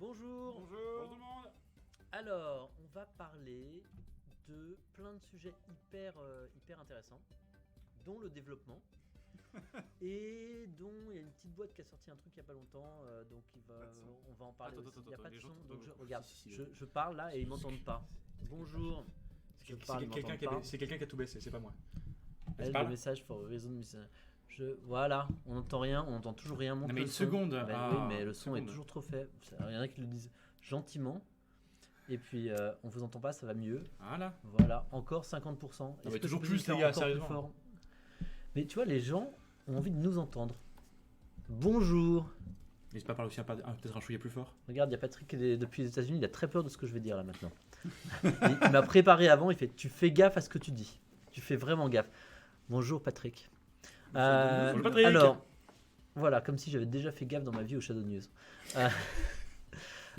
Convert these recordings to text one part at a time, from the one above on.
Bonjour. Bonjour tout le monde. Alors, on va parler de plein de sujets hyper intéressants, dont le développement. Et dont il y a une petite boîte qui a sorti un truc il n'y a pas longtemps, donc on va en parler aussi. Il n'y a pas de son, donc regarde, je parle là et ils m'entendent pas. Bonjour. C'est quelqu'un qui a tout baissé, c'est pas moi. Le message for raison de message. Voilà, on n'entend rien, on n'entend toujours rien. Non mais une seconde. Oui, mais le son est toujours trop faible. Il y en a qui le disent gentiment. Et puis on vous entend pas, ça va mieux. Voilà, encore 50%. Non, mais toujours plus les gars, sérieusement. Mais tu vois, les gens ont envie de nous entendre. Bonjour. N'hésite pas à parler aussi peut-être un chouïa plus fort. Regarde, il y a Patrick depuis les États-Unis, il a très peur de ce que je vais dire là maintenant. Il m'a préparé avant, il fait tu fais gaffe à ce que tu dis. Tu fais vraiment gaffe. Bonjour Patrick. Bonjour Patrick. Alors, voilà, comme si j'avais déjà fait gaffe dans ma vie au Shadow News.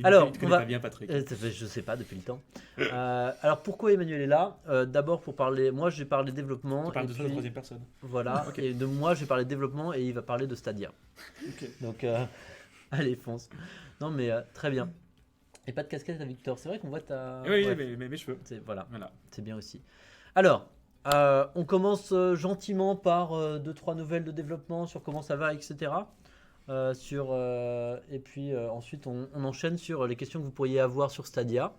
Alors, tu connais pas bien Patrick. Je sais pas depuis le temps. Alors pourquoi Emmanuel est là d'abord pour parler. Moi, je vais parler développement. Tu parles de toi, la troisième personne. Voilà. Okay. Et de moi, je vais parler développement et il va parler de Stadia. Okay. Donc, allez, fonce. Non, mais très bien. Et pas de casquette à Victor. C'est vrai qu'on voit ta. Oui, mais mes cheveux. Voilà. C'est bien aussi. Alors. On commence gentiment par 2-3 nouvelles de développement sur comment ça va, etc. Et puis ensuite on enchaîne sur les questions que vous pourriez avoir sur Stadia,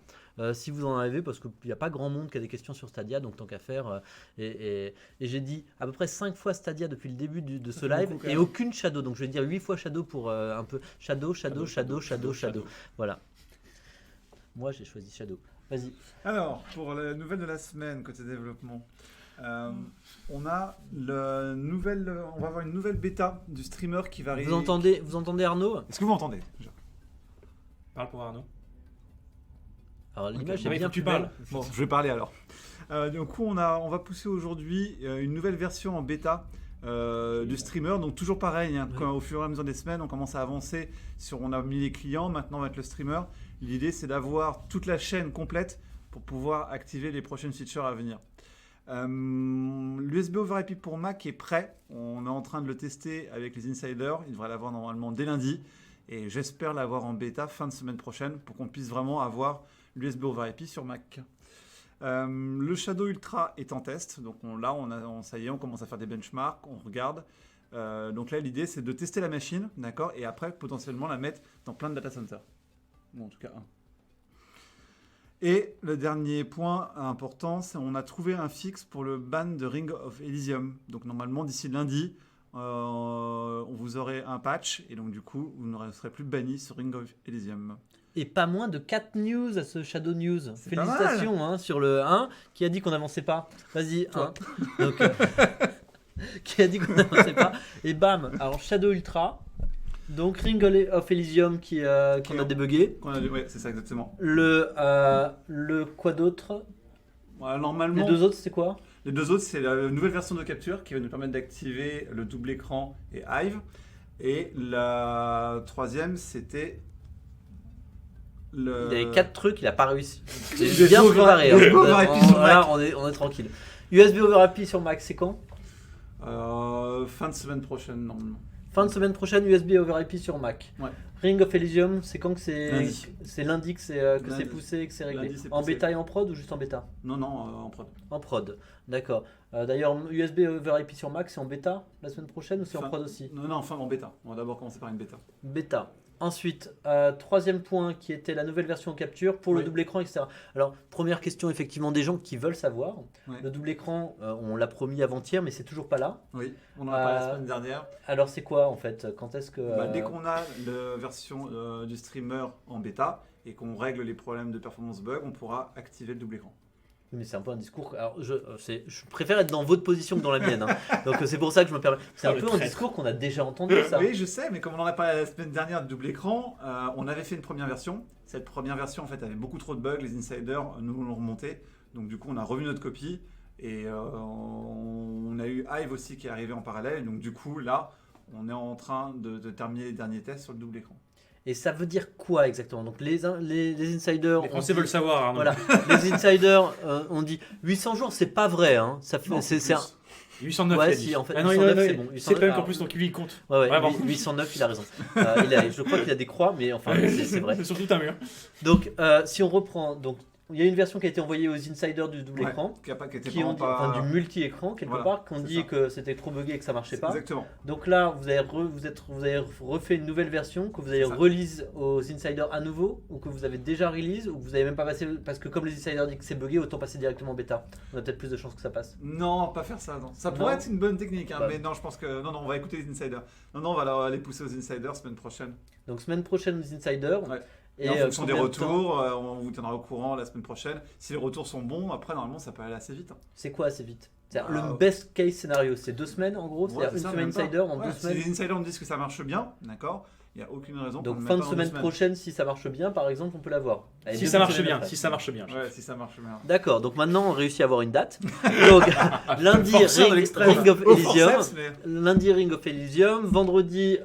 si vous en avez, parce qu'il n'y a pas grand monde qui a des questions sur Stadia, donc tant qu'à faire. Et j'ai dit à peu près 5 fois Stadia depuis le début de ce live, et aucune Shadow, donc je vais dire 8 fois Shadow pour un peu Shadow. Voilà. Moi j'ai choisi Shadow. Vas-y. Alors, pour la nouvelle de la semaine côté développement, on va avoir une nouvelle bêta du streamer qui va arriver. Vous entendez Arnaud? Est-ce que vous m'entendez déjà? Parle pour Arnaud. Alors l'image est bien tu parles. Bon, je vais parler alors. Du coup, on va pousser aujourd'hui une nouvelle version en bêta du streamer. Donc toujours pareil, hein, Oui. au fur et à mesure des semaines, on commence à avancer on a mis les clients, maintenant on va être le streamer. L'idée, c'est d'avoir toute la chaîne complète pour pouvoir activer les prochaines features à venir. L'USB over IP pour Mac est prêt. On est en train de le tester avec les insiders. Il devrait l'avoir normalement dès lundi. Et j'espère l'avoir en bêta fin de semaine prochaine pour qu'on puisse vraiment avoir l'USB over IP sur Mac. Le Shadow Ultra est en test. Donc ça y est, on commence à faire des benchmarks. On regarde. Donc là, l'idée, c'est de tester la machine, d'accord, et après, potentiellement, la mettre dans plein de data centers. Bon, en tout cas, un. Et le dernier point important, c'est qu'on a trouvé un fixe pour le ban de Ring of Elysium. Donc normalement, d'ici lundi, on vous aurait un patch, et donc du coup, vous ne serez plus banni sur Ring of Elysium. Et pas moins de 4 news à ce Shadow News. C'est Félicitations hein, sur le 1. Qui a dit qu'on n'avançait pas? Vas-y. Toi. Hein. Donc, qui a dit qu'on n'avançait pas? Et bam. Alors Shadow Ultra. Donc Ring of Elysium qu'on a débugué. Oui, c'est ça exactement. Le quoi d'autre? Voilà, normalement, Les deux autres c'est quoi? les deux autres, c'est la nouvelle version de capture qui va nous permettre d'activer le double écran et Hive. Et la troisième, c'était Il y avait 4 trucs, il a pas réussi. C'est USB bien over- préparé. USB over IP sur Là, Mac. on est tranquille. USB over IP sur Mac, c'est quand? fin de semaine prochaine, normalement. Fin de semaine prochaine, USB over IP sur Mac. Ouais. Ring of Elysium, c'est quand que c'est Lundi. C'est lundi que c'est Lundi. poussé et que c'est réglé. Lundi, c'est En poussé. bêta et en prod ou juste en bêta? Non, en prod. En prod, d'accord. D'ailleurs, USB over IP sur Mac, c'est en bêta la semaine prochaine ou c'est en prod aussi? Non, enfin en bêta. On va d'abord commencer par une bêta. Bêta. Ensuite, troisième point qui était la nouvelle version capture pour le Oui. double écran, etc. Alors, première question effectivement des gens qui veulent savoir. Ouais. Le double écran, on l'a promis avant-hier, mais c'est toujours pas là. Oui, on en a parlé la semaine dernière. Alors, c'est quoi en fait? Quand est-ce que Dès qu'on a la version du streamer en bêta et qu'on règle les problèmes de performance bug, on pourra activer le double écran. Mais c'est un peu un discours. Alors, je préfère être dans votre position que dans la mienne. Hein. Donc, c'est pour ça que je me permets. C'est un le peu un traître. discours qu'on a déjà entendu, ça. Oui, je sais, mais comme on en a parlé la semaine dernière du double écran, on avait fait une première version. Cette première version, en fait, avait beaucoup trop de bugs. Les insiders nous l'ont remonté. Donc, du coup, on a revu notre copie. Et on a eu Hive aussi qui est arrivé en parallèle. Donc, du coup, là, on est en train de terminer les derniers tests sur le double écran. Et ça veut dire quoi exactement? Donc, les insiders. Les Français veulent savoir. Arnaud. Voilà, les insiders ont dit 800 jours, c'est pas vrai. Hein. Ça fait, Non, c'est plus. 809, Ouais, il a si, dit. en fait, Ah non, 809, non, c'est non, bon. C'est punk en alors- plus, donc lui il compte. Ouais, Vraiment. 809, il a raison. Je crois qu'il a des croix, mais enfin, c'est vrai. C'est sur tout un mur. Donc, si on reprend, donc il y a une version qui a été envoyée aux insiders du double Ouais, écran, qui était qui ont dit, vraiment pas... enfin, du multi-écran quelque Voilà, part, qui ont c'est dit ça. que c'était trop buggé et que ça marchait pas. Exactement. Donc là, vous avez refait une nouvelle version que vous avez C'est ça. release aux insiders à nouveau, ou que vous avez déjà release, ou que vous avez même pas passé, parce que comme les insiders disent que c'est buggé, autant passer directement en bêta. On a peut-être plus de chances que ça passe. Non, pas faire ça, non. Ça pourrait Non. être une bonne technique, hein, Bah. mais non, je pense que... Non, on va écouter les insiders. Non, on va les pousser aux insiders semaine prochaine. Donc semaine prochaine aux insiders. Ouais. Et en fonction des combien de temps retours, on vous tiendra au courant la semaine prochaine. Si les retours sont bons, après, normalement, ça peut aller assez vite. Hein. C'est quoi assez vite? C'est-à-dire, Ah, le best case scénario, c'est 2 semaines en gros, Ouais, c'est-à-dire c'est une ça, semaine même pas. insider en Ouais, 2 si semaines. les insiders me disent que ça marche bien, d'accord, il n'y a aucune raison pour Donc le fin de mettre pas en semaine 2 prochaine, si ça marche bien, par exemple, on peut l'avoir. Allez, Si deux ça marche semaines bien, après. si ça marche bien. Ouais, si ça marche bien. D'accord, donc maintenant on réussit à avoir une date. Donc lundi Forceur de l'extrême. Ring of Au Elysium, forceps, mais... lundi Ring of Elysium, vendredi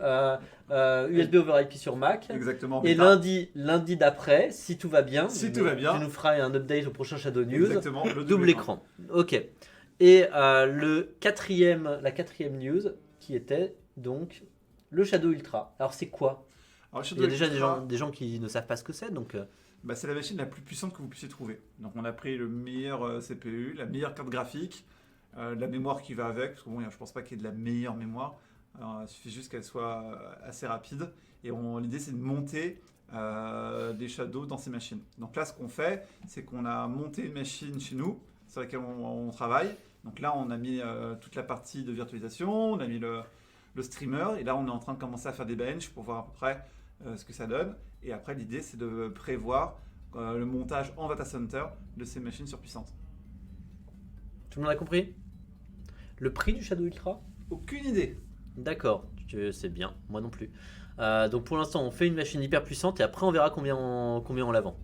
USB over IP sur Mac. Exactement. Et bêta. lundi d'après, si tout va bien, Si tout va bien. tu nous feras un update au prochain Shadow News. Exactement. Le Double écran. Ok. Et la quatrième news qui était donc le Shadow Ultra. Alors c'est quoi? Alors, Il y a déjà Ultra, des gens qui ne savent pas ce que c'est, donc bah, c'est la machine la plus puissante que vous puissiez trouver. Donc on a pris le meilleur CPU, la meilleure carte graphique, la mémoire qui va avec, parce que bon, je pense pas qu'il y ait de la meilleure mémoire. Alors, il suffit juste qu'elle soit assez rapide. Et l'idée c'est de monter des shadows dans ces machines. Donc là ce qu'on fait, c'est qu'on a monté une machine chez nous, sur laquelle on travaille. Donc là on a mis toute la partie de virtualisation, on a mis le streamer, et là on est en train de commencer à faire des benches pour voir à peu près ce que ça donne. Et après, l'idée, c'est de prévoir le montage en data center de ces machines surpuissantes. tout le monde a compris? Le prix du Shadow Ultra? Aucune idée. D'accord, c'est bien, moi non plus. Donc pour l'instant, on fait une machine hyper puissante et après on verra combien on la vend.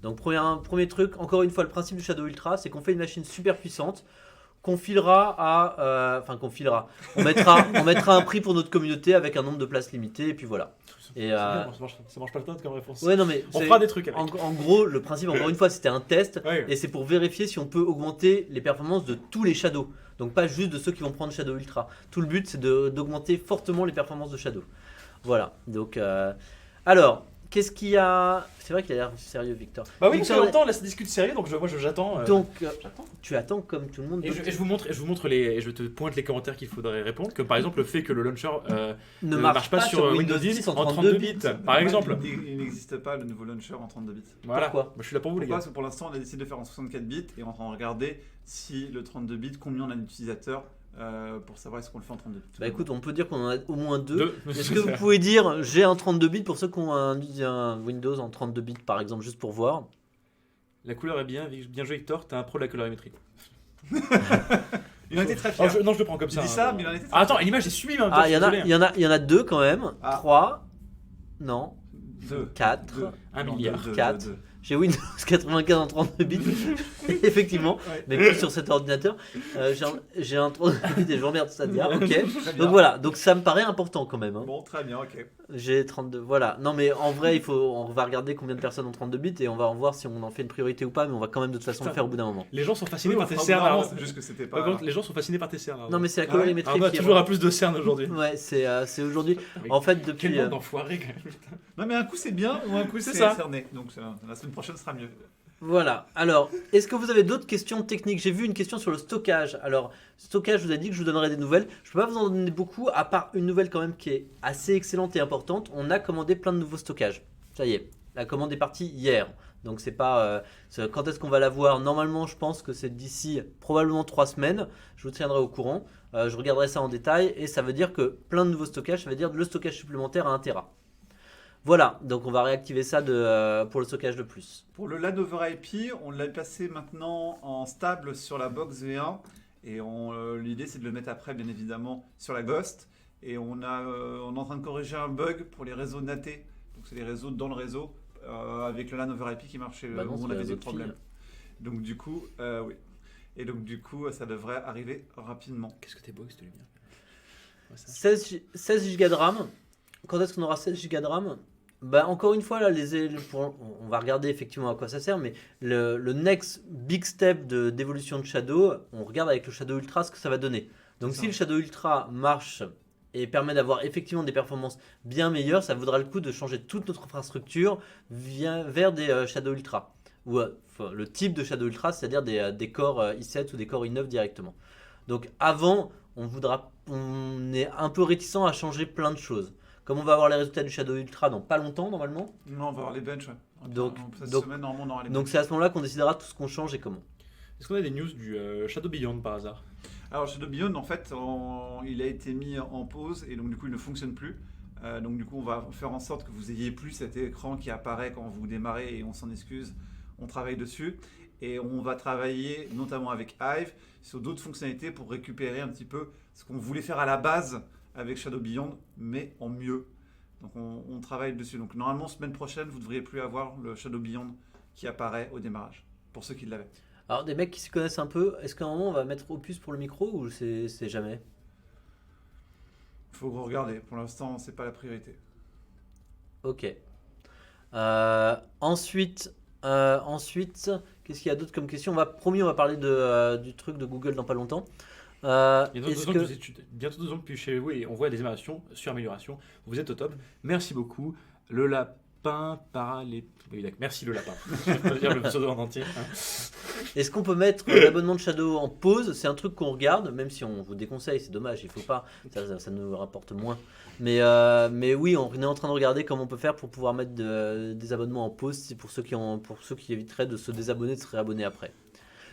Donc premier truc, encore une fois, le principe du Shadow Ultra, c'est qu'on fait une machine super puissante qu'on filera à... Enfin qu'on filera. On mettra un prix pour notre communauté avec un nombre de places limité et puis voilà. Et, Ça marche pas le temps comme réponse. ouais, non mais On c'est- fera des trucs avec. en gros, le principe, encore une fois, c'était un test. Ouais. Et c'est pour vérifier si on peut augmenter les performances de tous les Shadows. Donc pas juste de ceux qui vont prendre Shadow Ultra. Tout le but c'est d'augmenter fortement les performances de Shadow. Voilà. Donc alors, qu'est-ce qu'il y a? C'est vrai qu'il a l'air sérieux, Victor. Bah oui, parce Victor, qu'en même temps, là, ça discute sérieux, donc j'attends. donc J'attends. tu attends comme tout le monde. Et je vous montre et je te pointe les commentaires qu'il faudrait répondre, comme par exemple le fait que le launcher ne marche pas sur Windows 10 en 32 bits, par exemple. Il n'existe pas le nouveau launcher en 32 bits. Voilà. Pourquoi Bah, je suis là pour vous, les Pourquoi gars. Parce que pour l'instant, on a décidé de faire en 64 bits et on est en train de regarder si le 32 bits, combien on a d'utilisateurs pour savoir est-ce qu'on le fait en 32 bits. Bah écoute, on peut dire qu'on en a au moins deux. Deux. Est-ce que vous pouvez dire j'ai un 32 bits pour ceux qui ont un Windows en 32 bits par exemple, juste pour voir? La couleur est bien joué, Hector, t'es un pro de la colorimétrie. Il en était très Oh, fier. non, je le prends comme Il ça. dit ça, mais il en était très Ah, attends, l'image est sublime. Hein, Ah, je suis désolé. il y en a deux quand même. Ah. 3. Non. 2. 4. 1 milliard. 4. J'ai Windows 95 en 32 bits, effectivement, Ouais. mais plus sur cet ordinateur. J'ai un 32 bits et je remercie Stadia, ok. Très Donc bien. voilà, donc ça me paraît important quand même. Hein. Bon, très bien, ok. J'ai 32, voilà. Non mais en vrai, on va regarder combien de personnes ont 32 bits et on va en voir si on en fait une priorité ou pas, mais on va quand même de toute façon Putain. le faire au bout d'un moment. Les gens sont fascinés Oui, par on tes fera cernes. vraiment, alors. c'est juste que c'était Par pas... contre, les gens sont fascinés par tes cernes. alors. Non mais c'est la Ah ouais. colorimétrie Ah bah, qui est toujours à plus de cernes aujourd'hui. Ouais, c'est aujourd'hui. Mais En fait, Quel depuis. monde d'enfoirés quand même. Non, mais un coup c'est bien ou un coup C'est c'est ça. cerné. Donc la semaine prochaine sera mieux. Voilà. Alors, est-ce que vous avez d'autres questions techniques? J'ai vu une question sur le stockage. Alors, stockage, je vous ai dit que je vous donnerais des nouvelles. Je peux pas vous en donner beaucoup, à part une nouvelle quand même qui est assez excellente et importante. On a commandé plein de nouveaux stockages. Ça y est, la commande est partie hier. Donc c'est pas quand est-ce qu'on va l'avoir? Normalement, je pense que c'est d'ici probablement 3 semaines. Je vous tiendrai au courant. Je regarderai ça en détail et ça veut dire que plein de nouveaux stockages, ça veut dire le stockage supplémentaire à 1 Tera. Voilà, donc on va réactiver ça pour le stockage de plus. Pour le LAN over IP, on l'a passé maintenant en stable sur la box V1 et l'idée c'est de le mettre après bien évidemment sur la Ghost et on est en train de corriger un bug pour les réseaux NAT, donc c'est les réseaux dans le réseau avec le LAN over IP qui marchait Bah non, où c'est on les avait des réseaux de problèmes. fil. Donc du coup, oui. Et donc du coup, ça devrait arriver rapidement. Qu'est-ce que t'es beau, cette lumière. Ouais, ça. 16 Go de RAM. Quand est-ce qu'on aura 16 Go de RAM? Bah, encore une fois, là, on va regarder effectivement à quoi ça sert, mais le next big step d'évolution de Shadow, on regarde avec le Shadow Ultra ce que ça va donner. Donc C'est si ça. le Shadow Ultra marche et permet d'avoir effectivement des performances bien meilleures, ça vaudra le coup de changer toute notre infrastructure vers des Shadow Ultra. Ou enfin, le type de Shadow Ultra, c'est-à-dire des Core i7 ou des Core i9 directement. Donc avant, on est un peu réticent à changer plein de choses. Comme on va avoir les résultats du Shadow Ultra dans pas longtemps normalement, Non, on va voir les benches. Ouais. Donc- Cette donc- semaine, normalement, on aura les donc benches. c'est à ce moment-là qu'on décidera tout ce qu'on change et comment. Est-ce qu'on a des news du Shadow Beyond par hasard? Alors, Shadow Beyond, en fait, il a été mis en pause et donc du coup, il ne fonctionne plus. Donc du coup, on va faire en sorte que vous ayez plus cet écran qui apparaît quand vous démarrez et on s'en excuse. On travaille dessus et on va travailler notamment avec Hive sur d'autres fonctionnalités pour récupérer un petit peu ce qu'on voulait faire à la base avec Shadow Beyond, mais en mieux. Donc on travaille dessus. Donc normalement, semaine prochaine, vous ne devriez plus avoir le Shadow Beyond qui apparaît au démarrage, pour ceux qui l'avaient. Alors des mecs qui se connaissent un peu, est-ce qu'à un moment on va mettre Opus pour le micro ou c'est jamais? Il faut regarder. Pour l'instant, c'est pas la priorité. Ok. Ensuite, qu'est-ce qu'il y a d'autre comme question? Promis, on va parler du truc de Google dans pas longtemps. Il y a Est-ce 2 ans que... que vous êtes bientôt 2 ans depuis chez vous et on voit des améliorations sur amélioration. Vous êtes au top. Merci beaucoup. Le lapin les. Oui, d'accord. Merci le lapin. Je vais pas dire le pseudo en entier. Hein. Est-ce qu'on peut mettre l'abonnement de Shadow en pause? C'est un truc qu'on regarde, même si on vous déconseille, c'est dommage, il faut pas, ça nous rapporte moins. Mais oui, on est en train de regarder comment on peut faire pour pouvoir mettre des abonnements en pause, c'est pour ceux qui éviteraient de se désabonner, de se réabonner après.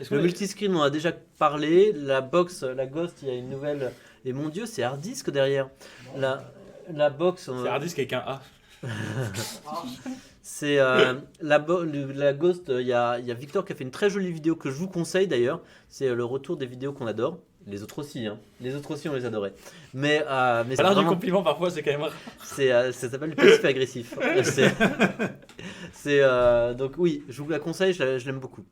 Est-ce qu'on Le a- multiscreen, on en a déjà parlé. La box, la Ghost, il y a une nouvelle. Et mon Dieu, c'est hard disk derrière. La box, C'est hard disk avec un A. c'est la Ghost. Il y a Victor qui a fait une très jolie vidéo que je vous conseille d'ailleurs. C'est le retour des vidéos qu'on adore. Les autres aussi, hein. Les autres aussi, on les adorait. Mais c'est Alors du vraiment. compliment parfois c'est quand même rare. Ça s'appelle le passif agressif. Donc oui, je vous la conseille, je l'aime beaucoup.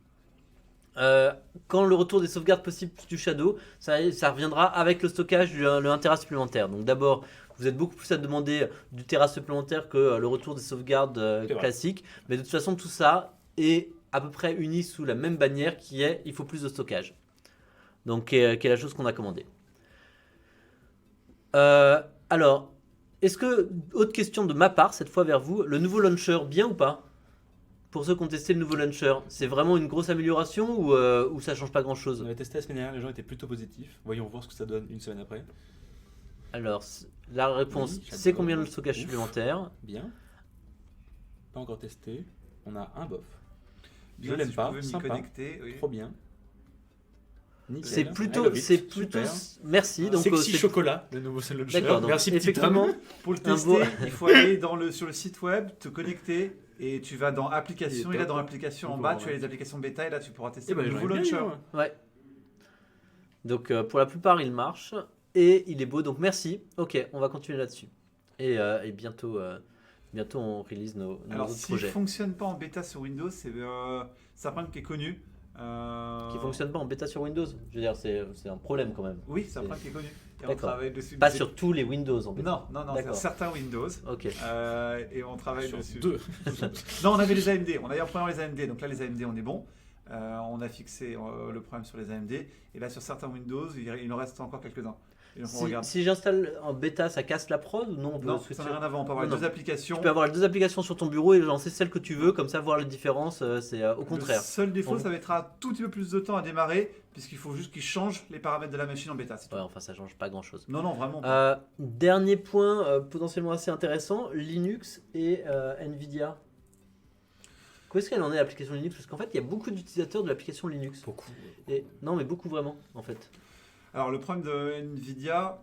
Quand le retour des sauvegardes possibles du Shadow, ça reviendra avec le stockage le 1 Tera supplémentaire. Donc d'abord, vous êtes beaucoup plus à demander du Tera supplémentaire que le retour des sauvegardes C'est vrai. classiques. Mais de toute façon, tout ça est à peu près uni sous la même bannière qui est il faut plus de stockage. Donc qui est la chose qu'on a commandée. Alors, est-ce que, autre question de ma part, cette fois vers vous, le nouveau launcher, bien ou pas? Pour ceux qui ont testé le nouveau launcher, c'est vraiment une grosse amélioration ou ça change pas grand On chose? avait testé la semaine dernière, les gens étaient plutôt positifs. Voyons voir ce que ça donne une semaine après. Alors, la réponse, Oui, c'est combien le j'adore. stockage Ouf. supplémentaire? Bien. Pas encore testé. On a un bof. Bien, Je l'aime si pas, pouvais m'y sympa. connecter, oui. Trop bien. Nickel. C'est I love plutôt, it. c'est plutôt. Super. Merci. Donc, Sexy c'est- chocolat, le nouveau launcher. D'accord. Donc, Merci petit effectivement, homme. Pour le Un tester, beau- il faut aller sur le site web, te connecter et tu vas dans applications. Il est Et là, top. dans l'application en On bas, peut tu as les applications bêta et là, tu pourras tester Eh ben, le nouveau j'aurais bien launcher. eu, ouais. Donc, pour la plupart, il marche et il est beau. Donc, merci. Ok, on va continuer là-dessus. Et bientôt, on release nos Alors, autres s'il ne projets. fonctionne pas en bêta sur Windows, c'est un problème qui est connu. Qui fonctionne pas en bêta sur Windows. Je veux dire, c'est un problème quand même. Oui, c'est un problème qui est connu. Et on D'accord. travaille dessus. Pas sur tous les Windows en bêta. Non, D'accord. sur certains Windows. Ok. Et on travaille Sur dessus. 2. Non, on avait les AMD. On a d'ailleurs premièrement les AMD. Donc là, les AMD, on est bon. On a fixé le problème sur les AMD. Et là, sur certains Windows, il en reste encore quelques-uns. Et donc, on regarde. Si j'installe en bêta, ça casse la prod ou non? On peut Non, switcher. ça n'a rien à voir. On peut avoir Non, les deux applications. Tu peux avoir les deux applications sur ton bureau et lancer celle que tu veux, comme ça voir les différences, c'est au contraire. Le seul défaut, Bon. ça mettra un tout petit peu plus de temps à démarrer, puisqu'il faut juste qu'ils changent les paramètres de la machine en bêta. c'est tout. Ouais, enfin ça change pas grand chose. Non, vraiment. Dernier point potentiellement assez intéressant, Linux et Nvidia. Où est-ce qu'elle en est l'application Linux? Parce qu'en fait il y a beaucoup d'utilisateurs de l'application Linux. Beaucoup. Non mais beaucoup vraiment en fait. Alors, le problème de Nvidia,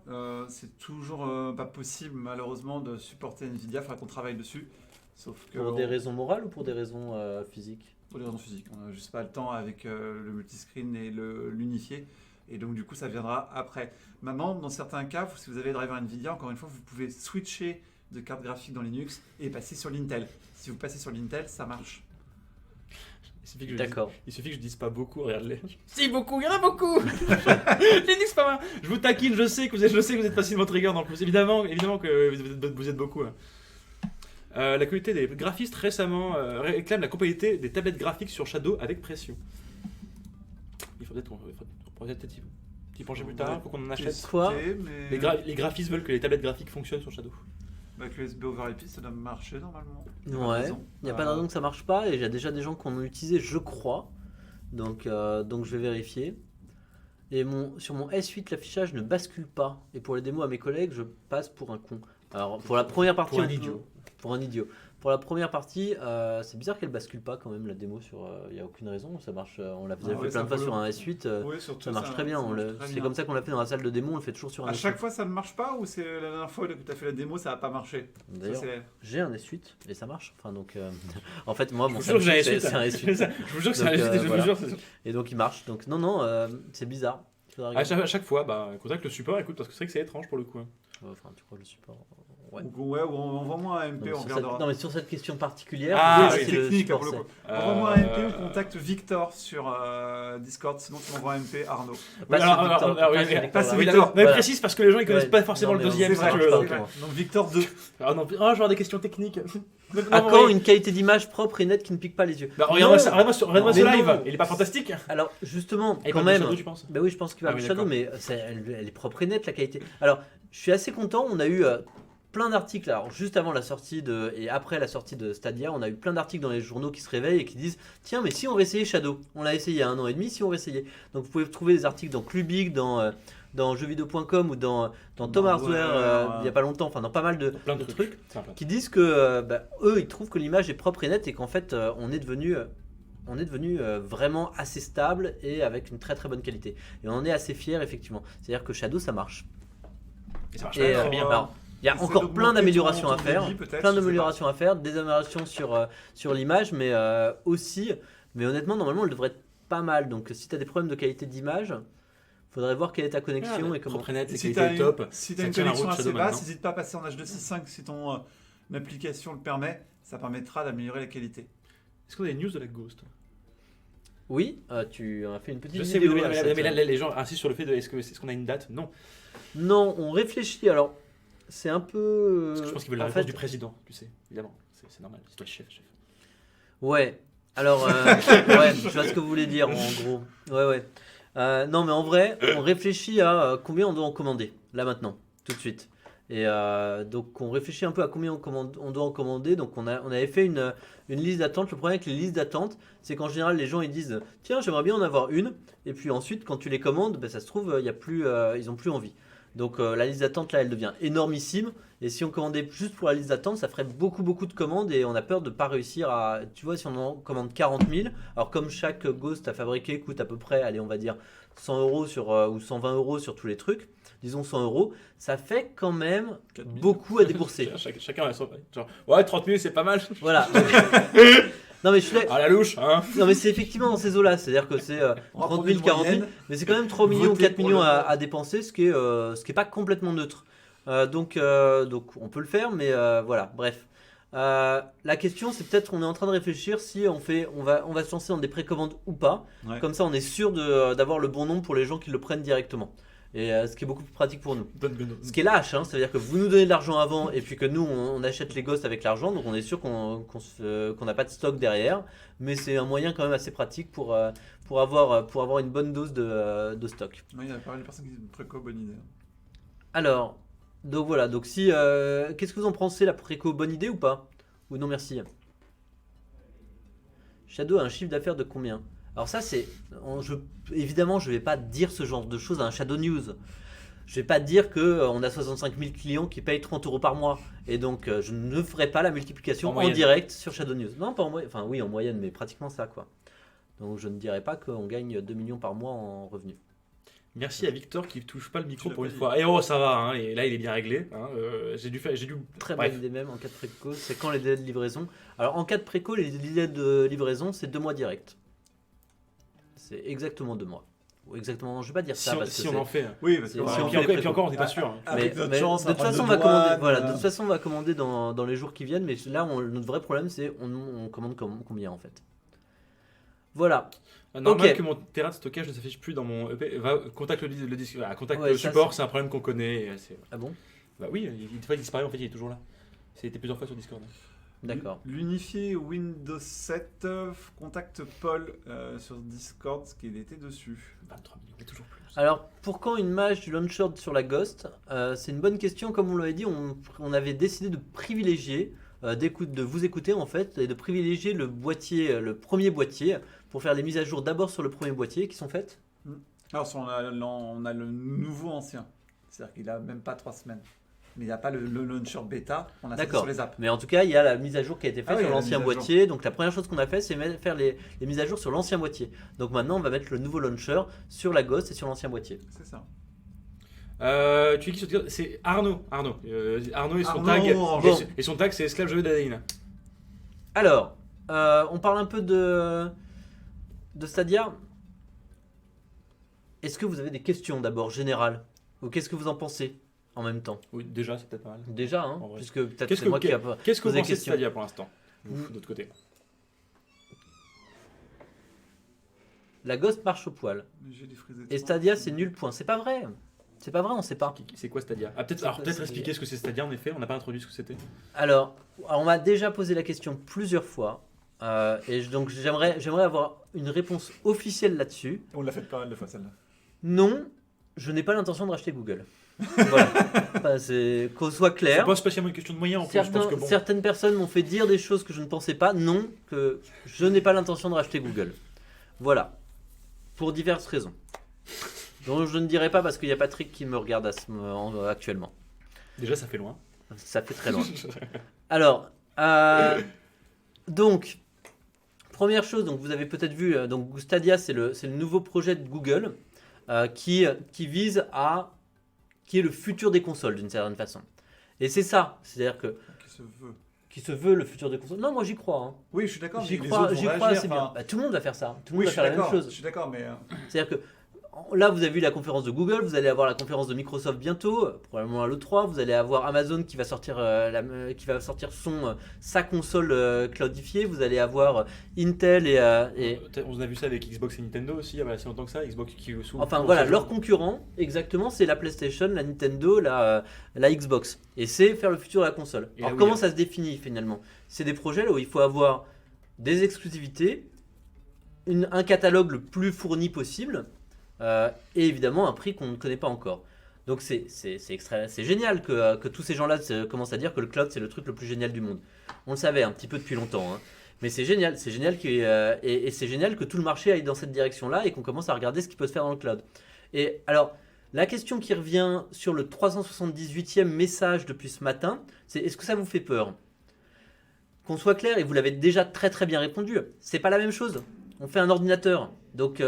c'est toujours pas possible, malheureusement, de supporter Nvidia. Il faudra qu'on travaille dessus. Sauf que. Pour des raisons morales ou pour des raisons physiques? Pour des raisons physiques. On n'a juste pas le temps avec le multiscreen et l'unifié. Et donc, du coup, ça viendra après. Maintenant, dans certains cas, si vous avez driver Nvidia, encore une fois, vous pouvez switcher de carte graphique dans Linux et passer sur l'Intel. Si vous passez sur l'Intel, ça marche. D'accord. Il suffit que je dise pas beaucoup, regarde-les. Si, beaucoup, il y en a beaucoup. Linux, pas mal. Je vous taquine, je sais que vous êtes facilement trigger, donc évidemment que vous êtes beaucoup. La communauté des graphistes récemment réclame la compatibilité des tablettes graphiques sur Shadow avec pression. Il faut peut-être Petit pencher plus tard, faut qu'on en achète. Quoi mais... Les graphistes veulent que les tablettes graphiques fonctionnent sur Shadow. Avec le USB over IP, ça doit marcher normalement. Ouais, il n'y a pas de raison que ça marche pas et il y a déjà des gens qui en ont utilisé, je crois. Donc je vais vérifier. Et sur mon S8, l'affichage ne bascule pas. Et pour les démos à mes collègues, je passe pour un con. Alors pour la première partie, Pour un idiot. Pour un idiot. Pour la première partie, c'est bizarre qu'elle bascule pas quand même la démo sur. Il n'y a aucune raison, ça marche. On l'a fait plein de fois sur un S8. Oui, surtout Ça marche très bien. C'est comme ça qu'on l'a fait dans la salle de démo. On le fait toujours sur un À S8. chaque fois, ça ne marche pas ou c'est la dernière fois que tu as fait la démo, ça n'a pas marché? D'ailleurs, Ça, c'est- j'ai un S8 et ça marche. Enfin donc, en fait moi mon Je vous jure que j'ai un c'est un S8. S8. Je vous jure que c'est un Donc, S8 et je voilà. vous jure. Et donc il marche. Donc non, c'est bizarre. Faudra regarder. À chaque fois, contacte le support, écoute, parce que c'est vrai que c'est étrange pour le coup. Enfin, tu crois le support. Ouais. Ouais, ou envoie-moi un Non, MP, mais on sur cette... regardera. non, mais sur cette question particulière, Ah, je sais oui, pas si le technique, support pour le c'est. coup. Envoie-moi un MP ou contacte Victor sur Discord, sinon tu m'envoies un MP Arnaud. Pas sur Victor, pas sur Oui, Victor. mais Voilà. précise parce que les gens ils connaissent Ouais. pas forcément Non, le mais deuxième. C'est ça si vrai, tu marche veux. pas. c'est vrai. Donc Victor 2. Ah non, je vois des questions techniques. À quand une qualité d'image propre et nette qui ne pique pas les yeux? Bah, regarde-moi Non. ça, regarde-moi ce Mais live, non. il est pas fantastique? Alors justement, Et quand pas de même. Shadow, tu penses? Bah oui, je pense qu'il va Ah le oui, Shadow, d'accord. mais elle est propre et nette la qualité. Alors, je suis assez content. On a eu plein d'articles. Alors, juste avant la sortie et après la sortie de Stadia, on a eu plein d'articles dans les journaux qui se réveillent et qui disent tiens, mais si on réessayait Shadow? On l'a essayé il y a 1 an et demi. Si on réessayait. Donc, vous pouvez trouver des articles dans Clubic, dans jeuxvideo.com ou dans Tom Hardware il y a pas longtemps. Enfin, dans pas mal de Plein de trucs. qui disent que eux, ils trouvent que l'image est propre et nette et qu'en fait, on est devenu vraiment assez stable et avec une très très bonne qualité. Et on en est assez fiers, effectivement. C'est-à-dire que Shadow, ça marche. Et ça marche Et, pas très bien. alors, il y a Essaie encore d'augmenter plein d'améliorations ton à faire. débit, peut-être, Plein je sais d'améliorations à faire. Des améliorations sur l'image, mais aussi. Mais honnêtement, normalement, elle devrait être pas mal. Donc, si tu as des problèmes de qualité d'image, faudrait voir quelle est ta connexion et comment. Propre et net, Si c'est tu as qualité top. si Ça une tient la connexion route, assez Shadow, basse, maintenant. n'hésite pas à passer en H265 si ton application le permet. Ça permettra d'améliorer la qualité. Est-ce qu'on a des news de la Ghost? Oui, tu as fait une petite Je sais, vidéo. mais là, les gens insistent sur le fait de est-ce qu'on a une date? Non. Non, on réfléchit. Alors, c'est un peu. Parce que je pense qu'ils veulent la en réponse fait, du président, tu sais, évidemment. C'est normal, c'est toi le chef. Ouais. Alors, ouais, je vois ce que vous voulez dire, en gros. Ouais. Non, mais en vrai, on réfléchit à combien on doit en commander, là maintenant, tout de suite. Et donc, on réfléchit un peu à combien on doit en commander. Donc, on avait fait une liste d'attente. Le problème avec les listes d'attente, c'est qu'en général, les gens ils disent tiens, j'aimerais bien en avoir une. Et puis ensuite, quand tu les commandes, ben, ça se trouve, il y a plus, ils n'ont plus envie. Donc, la liste d'attente, là, elle devient énormissime. Et si on commandait juste pour la liste d'attente, ça ferait beaucoup de commandes. Et on a peur de ne pas réussir à. Tu vois, si on en commande 40 000, alors comme chaque Ghost à fabriquer coûte à peu près, allez, on va dire 100 € ou 120 € sur tous les trucs, disons 100 €, ça fait quand même 4 000. beaucoup à débourser. Chacun a son. Genre, ouais, 30 000, c'est pas mal. Voilà. Non mais je suis À la louche, hein. non mais c'est effectivement dans ces eaux-là, c'est-à-dire que c'est On va 30 prendre 000, une 40 000, moyenne. mais c'est quand même 3 millions, Votez 4 pour millions le- à dépenser, ce qui est pas complètement neutre. Donc on peut le faire, mais voilà, bref. La question c'est peut-être on est en train de réfléchir si on va se lancer dans des précommandes ou pas. Ouais. Comme ça on est sûr d'avoir le bon nombre pour les gens qui le prennent directement. Et ce qui est beaucoup plus pratique pour nous. Ce qui est lâche, hein, c'est-à-dire que vous nous donnez de l'argent avant et puis que nous on achète les ghosts avec l'argent, donc on est sûr qu'on n'a pas de stock derrière, mais c'est un moyen quand même assez pratique pour avoir une bonne dose de stock. Ouais, il y a pas mal de personnes qui disent préco, bonne idée. Alors, donc voilà, donc si qu'est-ce que vous en pensez, la préco, bonne idée ou pas? Ou non merci? Shadow a un chiffre d'affaires de combien? Alors ça c'est, évidemment je vais pas dire ce genre de choses à un Shadow News. Je vais pas dire que on a 65 000 clients qui payent 30 € par mois et donc je ne ferai pas la multiplication En en moyenne. direct sur Shadow News. Non pas en moyenne, enfin oui en moyenne mais pratiquement ça quoi. Donc je ne dirais pas qu'on gagne 2 millions par mois en revenus. Merci à Victor qui touche pas le micro Tu l'as pour pas une dit. fois. Et oh, ça va, hein, et là il est bien réglé. Hein, j'ai dû. Très Bref. bonne idée même en cas de préco, c'est quand les délais de livraison? Alors en cas de préco, les délais de livraison c'est 2 mois direct. C'est exactement 2 mois. Ou exactement, je vais pas dire ça parce que Si on en fait. Oui, parce que Si Et on puis fait les encore, préco. on n'est pas sûr. hein. avec Mais- notre mais chance, de toute un façon, on problème va commander. douane, Voilà, de toute façon, on va commander dans les jours qui viennent. Mais là, notre vrai problème, c'est on commande combien en fait. Voilà. Normal Ok. que mon terrain de stockage ne s'affiche plus dans mon EP. Contacte le disque. Voilà, contacte Ouais, le ça, support, c'est un problème qu'on connaît. Ah bon? Bah oui, des fois il disparaît, en fait il est toujours là. C'était plusieurs fois sur Discord. D'accord. L'unifié Windows 7 contacte Paul sur Discord, ce qu'il était dessus. 23 millions, mais toujours plus. Alors, pour quand une mage du launcher sur la Ghost C'est une bonne question. Comme on l'avait dit, on avait décidé de privilégier, de vous écouter en fait, et de privilégier le boîtier, le premier boîtier, pour faire les mises à jour d'abord sur le premier boîtier qui sont faites. Alors, on a le nouveau ancien. C'est-à-dire qu'il a même pas 3 semaines. Mais il n'y a pas le launcher bêta, on a ça D'accord. sur les apps. Mais en tout cas, il y a la mise à jour qui a été faite Ah oui, sur il y a la l'ancien mise à boîtier. Donc la première chose qu'on a fait, c'est faire les mises à jour sur l'ancien boîtier. Donc maintenant, on va mettre le nouveau launcher sur la Ghost et sur l'ancien boîtier. C'est ça. Tu es qui sur Discord? C'est Arnaud. Arnaud et son Arnaud, tag. bon. Et son tag, c'est esclave jeu d'Adaïne. Alors, on parle un peu de Stadia. Est-ce que vous avez des questions d'abord générales? Ou qu'est-ce que vous en pensez en même temps? Oui, déjà, c'est peut-être pas mal. Déjà, hein, En vrai. puisque peut-être Qu'est-ce c'est que, moi qui a qu'est-ce que vous posé pensez de question. Stadia pour l'instant vous, d'autre côté? La Ghost marche au poil. J'ai des frises Et Stadia, c'est nul point. C'est pas vrai. C'est pas vrai, on sait pas. C'est quoi Stadia? Peut-être Stadia. expliquer ce que c'est Stadia en effet, on n'a pas introduit ce que c'était. Alors, on m'a déjà posé la question plusieurs fois. Donc j'aimerais avoir une réponse officielle là-dessus. On l'a fait pas mal de fois celle-là. Non, je n'ai pas l'intention de racheter Google. Voilà. Enfin, qu'on soit C'est clair. pas spécialement une question de moyens en plus, je pense que bon. Certaines personnes m'ont fait dire des choses que je ne pensais pas. Non, que je n'ai pas l'intention de racheter Google. Voilà. Pour diverses raisons. Donc je ne dirai pas parce qu'il y a Patrick qui me regarde actuellement. Déjà, ça fait loin. Ça fait très loin. Alors, donc, première chose, donc vous avez peut-être vu, donc Stadia, c'est le nouveau projet de Google qui vise à qui est le futur des consoles d'une certaine façon. Et c'est ça, c'est-à-dire que qui se veut le futur des consoles. Non, moi j'y crois. Hein. Oui, je suis d'accord. J'y mais les crois, autres vont j'y crois réagir, assez bien. enfin, Bah, tout le monde va faire ça. Tout le monde Oui, va je suis faire la même d'accord. chose. Je suis d'accord, mais C'est-à-dire que là, vous avez vu la conférence de Google, vous allez avoir la conférence de Microsoft bientôt, probablement à l'E3. Vous allez avoir Amazon qui va sortir, sa console cloudifiée. Vous allez avoir Intel et On a vu ça avec Xbox et Nintendo aussi, il y a pas si longtemps que ça. Xbox qui s'ouvre. enfin voilà, leurs concurrents, exactement, c'est la PlayStation, la Nintendo, la Xbox. Et c'est faire le futur de la console. Et Alors la comment Wii. ça se définit finalement? C'est des projets là où il faut avoir des exclusivités, un catalogue le plus fourni possible, et évidemment un prix qu'on ne connaît pas encore. Donc c'est génial que tous ces gens-là commencent à dire que le cloud c'est le truc le plus génial du monde. On le savait un petit peu depuis longtemps, hein. Mais c'est génial et c'est génial que tout le marché aille dans cette direction-là et qu'on commence à regarder ce qui peut se faire dans le cloud. Et alors, la question qui revient sur le 378e message depuis ce matin, c'est est-ce que ça vous fait peur? Qu'on soit clair, et vous l'avez déjà très très bien répondu, c'est pas la même chose. On fait un ordinateur, donc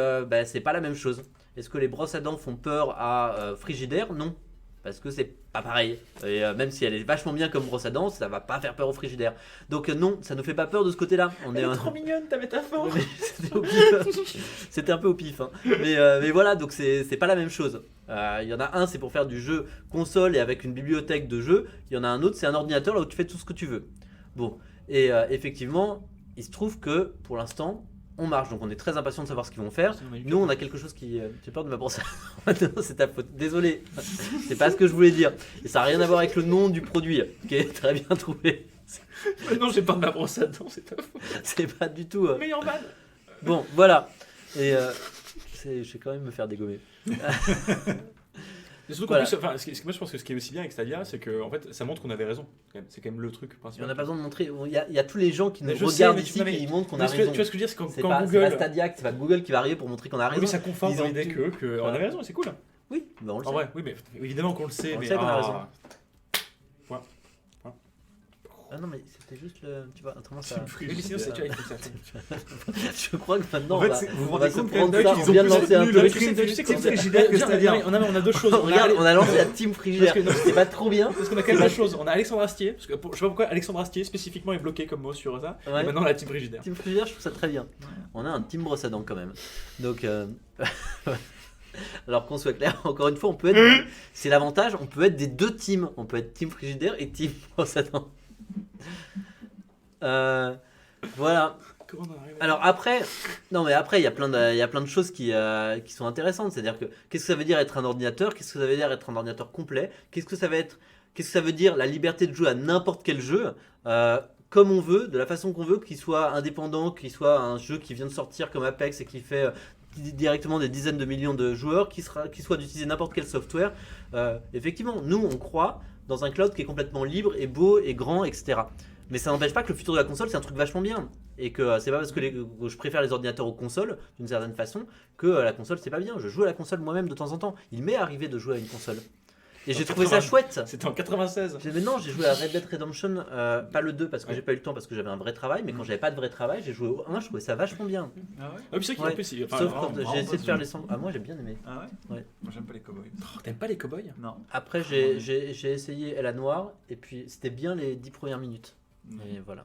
c'est pas la même chose. Est-ce que les brosses à dents font peur à Frigidaire? Non, parce que c'est pas pareil. Et même si elle est vachement bien comme brosse à dents, ça va pas faire peur au Frigidaire. Donc non, ça nous fait pas peur de ce côté-là. Elle est trop mignonne ta métaphore. Mais c'était au pif. C'était un peu au pif. Hein. Mais voilà, donc c'est pas la même chose. Il y en a un, c'est pour faire du jeu console et avec une bibliothèque de jeux. Il y en a un autre, c'est un ordinateur là où tu fais tout ce que tu veux. Bon, et effectivement, il se trouve que pour l'instant, on marche. Donc on est très impatient de savoir ce qu'ils vont faire. Nous, on a quelque chose qui. J'ai peur de ma brosse. Non, c'est ta faute. Désolé. C'est pas ce que je voulais dire. Et ça n'a rien à voir avec le nom du produit. Ok, très bien trouvé. Non, j'ai peur de ma brosse à dents, c'est ta faute. C'est pas du tout. Meilleur ban. Bon, voilà. Et je vais quand même me faire dégommer. Mais surtout Voilà. qu'en plus, moi je pense que ce qui est aussi bien avec Stadia, c'est que en fait, ça montre qu'on avait raison. C'est quand même le truc On principal. n'a pas besoin de montrer. Il y a tous les gens qui nous Mais je regardent sais, mais ici non, mais- qui montrent qu'on Mais a tu raison. vois ce que je veux dire, c'est quand, C'est quand pas Google. Stadia, c'est pas Google qui va arriver pour montrer qu'on a Oui, raison. mais ça conforte Ils dans ont l'idée tout- qu'on Voilà. avait raison, et c'est cool. Oui, bah on le sait. En vrai, oui, mais évidemment qu'on le sait. On le mais sait qu'on a raison. Ah non, mais c'était juste le. Tu vois, autrement ça. Oui, mais sinon, c'est déjà Je crois que maintenant En on fait, va, vous vous on va rendez se compte prendre que ça. ils On ont vient de plus lancer un retenu truc. Team Frigidaire que Stadia. On a deux choses. Regarde, on a lancé la team Frigidaire. Parce que- C'est pas trop bien. Parce qu'on a quand même deux choses. On a Alexandre Astier, parce que je sais pas pourquoi Alexandre Astier spécifiquement est bloqué comme mot sur ça. Ouais. Et maintenant, la team Frigidaire. Team Frigidaire, je trouve ça très bien. On a un team brosse à dents quand même. Donc, alors qu'on soit clair, encore une fois, on peut être. C'est l'avantage, on peut être des deux teams. On peut être team Frigidaire et team brosse à dents. Voilà. Comment on en arrive à- Alors après, non mais après il y a plein de choses qui sont intéressantes. C'est-à-dire que qu'est-ce que ça veut dire être un ordinateur? Qu'est-ce que ça veut dire être un ordinateur complet? Qu'est-ce que ça veut dire la liberté de jouer à n'importe quel jeu comme on veut, de la façon qu'on veut, qu'il soit indépendant, qu'il soit un jeu qui vient de sortir comme Apex et qui fait directement des dizaines de millions de joueurs, qui soient d'utiliser n'importe quel software. Effectivement, nous on croit dans un cloud qui est complètement libre et beau et grand, etc. Mais ça n'empêche pas que le futur de la console c'est un truc vachement bien. Et que c'est pas parce que je préfère les ordinateurs aux consoles, d'une certaine façon, que la console c'est pas bien. Je joue à la console moi-même de temps en temps. Il m'est arrivé de jouer à une console. Et j'ai trouvé ça chouette. C'était en 96. Mais non, j'ai joué à Red Dead Redemption, pas le 2 parce que j'ai pas eu le temps parce que j'avais un vrai travail, mais quand j'avais pas de vrai travail, j'ai joué au 1, je trouvais ça vachement bien. Ah ouais. Ah, puis c'est vrai qu'il Ouais. en plus, enfin, Sauf vraiment, quand vraiment j'ai essayé de faire pas les sons. Ah, moi j'ai bien aimé. Ah ouais. Ouais. Moi j'aime pas les cowboys. t'aimes pas les cowboys? Non. Après, j'ai essayé Elle a Noire, et puis c'était bien les 10 premières minutes. Et voilà.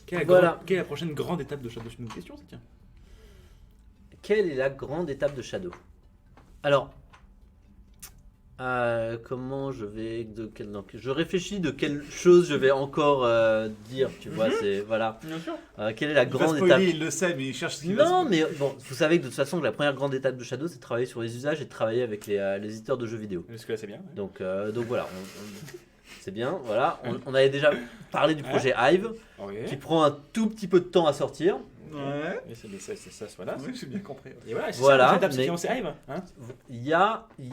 Quelle est Voilà. quelle est la prochaine grande étape de Shadow? C'est une question, ça tient. Quelle est la grande étape de Shadow? Alors, comment je vais donc, je réfléchis de quelle chose je vais encore dire, tu vois, c'est voilà. Bien sûr. Quelle est la Il va grande spoiler, étape? il le sait, mais il cherche ce qu'il va Non, spoiler. mais bon, vous savez que de toute façon, la première grande étape de Shadow, c'est de travailler sur les usages et de travailler avec les éditeurs de jeux vidéo. Parce que là, c'est bien. Ouais. Donc voilà, c'est bien. Voilà, on avait déjà parlé du projet Hive, Ok. qui prend un tout petit peu de temps à sortir. Ouais. Et c'est ça, voilà. Oui, j'ai bien compris. Et voilà, c'est Voilà, ça, la prochaine étape, c'est mais- financé Hive. Hein. Il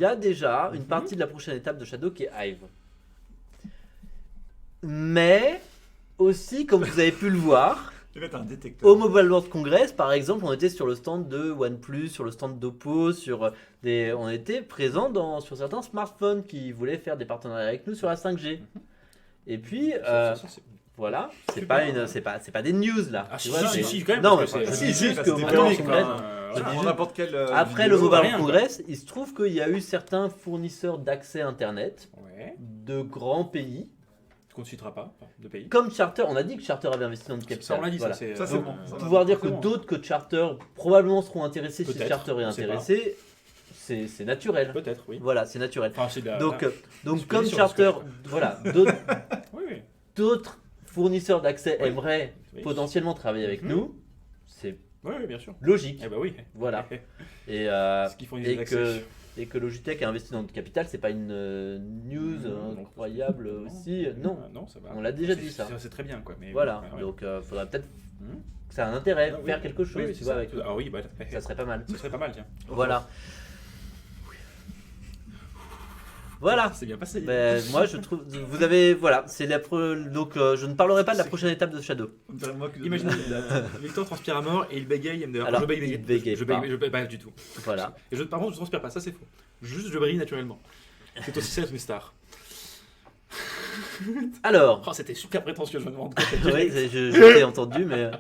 y a déjà une partie de la prochaine étape de Shadow qui est Hive. Mais aussi, comme vous avez pu le voir, Il va être un détecteur. au Mobile World Congress, par exemple, on était sur le stand de OnePlus, sur le stand d'Oppo, on était présent sur certains smartphones qui voulaient faire des partenariats avec nous sur la 5G. Et puis, Ça, c'est- voilà, c'est Super. pas des news là. Ah, Tu si, vois, si, c'est- si, quand même. Non, parce mais que je c'est- dis si, juste parce qu'au que Mobile c'était World public, Congress, quoi. je dis Pour juste- n'importe quelle. après le vidéo. Mobile rien, World Congress, il se trouve qu'il y a eu certains fournisseurs d'accès Internet Ouais. de grands pays, Qu'on ne citera pas, enfin, de pays. comme Charter. On a dit que Charter avait investi dans le capital. Ça, on l'a dit, Voilà. ça, c'est. Ça, c'est Donc, bon, ça va. pouvoir dire que Exactement. d'autres que Charter probablement seront intéressés si Peut-être, Charter est on sait pas. intéressé, c'est naturel. Peut-être, oui. Voilà, c'est naturel. Enfin, c'est de la. Donc supposition, comme parce Charter, que- voilà, Oui, oui. d'autres fournisseurs d'accès Oui. aimeraient Oui. potentiellement travailler avec Mhm. nous, c'est Oui, oui, bien sûr. logique. Eh bah oui. Voilà. Et, Ce qu'ils font et, des et que Logitech a investi dans le capital, c'est pas une news Non, incroyable non. aussi. Non, Non, ça va. on l'a déjà C'est- dit ça. C'est très bien, quoi. Mais Voilà, ouais, ouais. donc faudrait peut-être Mhm. que ça a un intérêt, Ah, oui. faire quelque chose, Oui, oui, tu c'est vois, ça. avec Ah oui, bah, ça serait pas mal. ce serait pas mal, tiens. Voilà. Voilà. C'est bien passé. Ben, moi je trouve, vous avez, voilà, c'est donc je ne parlerai pas de la prochaine étape de Shadow. On dirait moi que- Imaginez, Victor transpire à mort et il bégaye. Alors, je bégaye, il bégaye je pas. bégaye, je bégaye pas du tout. Voilà. Et par contre, je transpire pas, ça c'est faux. Juste, je brille naturellement. C'est aussi ça, une star. Alors, Oh, c'était super prétentieux, je me demande. oui, je t'ai entendu, mais.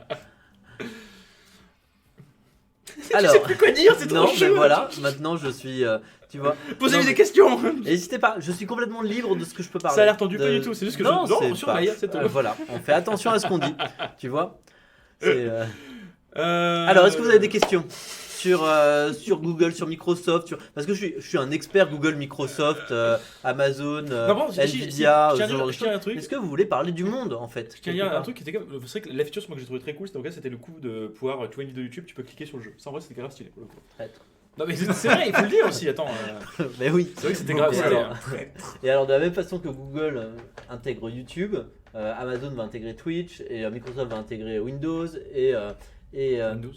Alors, sais plus quoi dire, c'est trop non, mais chaud. voilà, maintenant je suis, tu vois. Posez-lui Non, des questions. N'hésitez pas, je suis complètement libre de ce que je peux parler. Ça a l'air tendu, De- pas du tout. C'est juste que non, je. c'est Non, surveille, pas- c'est tout. voilà, on fait attention à ce qu'on dit, tu vois. C'est, Alors, Alors, est-ce que vous avez des questions sur Google, sur Microsoft, parce que je suis un expert Google, Microsoft, Amazon, Non, bon, Nvidia, je tiens à ce genre de dire- je tiens à dire un choses. truc. Est-ce que vous voulez parler du monde en fait? Je tiens à dire un truc qui était comme. C'est vrai que la feature moi, que j'ai trouvé très cool, c'était le coup de pouvoir. Tu vois une vidéo YouTube, tu peux cliquer sur le jeu. Ça en vrai, c'était grave stylé pour le coup. Traître. Non, mais c'est vrai, il faut le dire aussi. Attends. Mais oui. C'est vrai que c'était grave Et stylé. alors, et alors, de la même façon que Google intègre YouTube, Amazon va intégrer Twitch et Microsoft va intégrer Windows et Windows.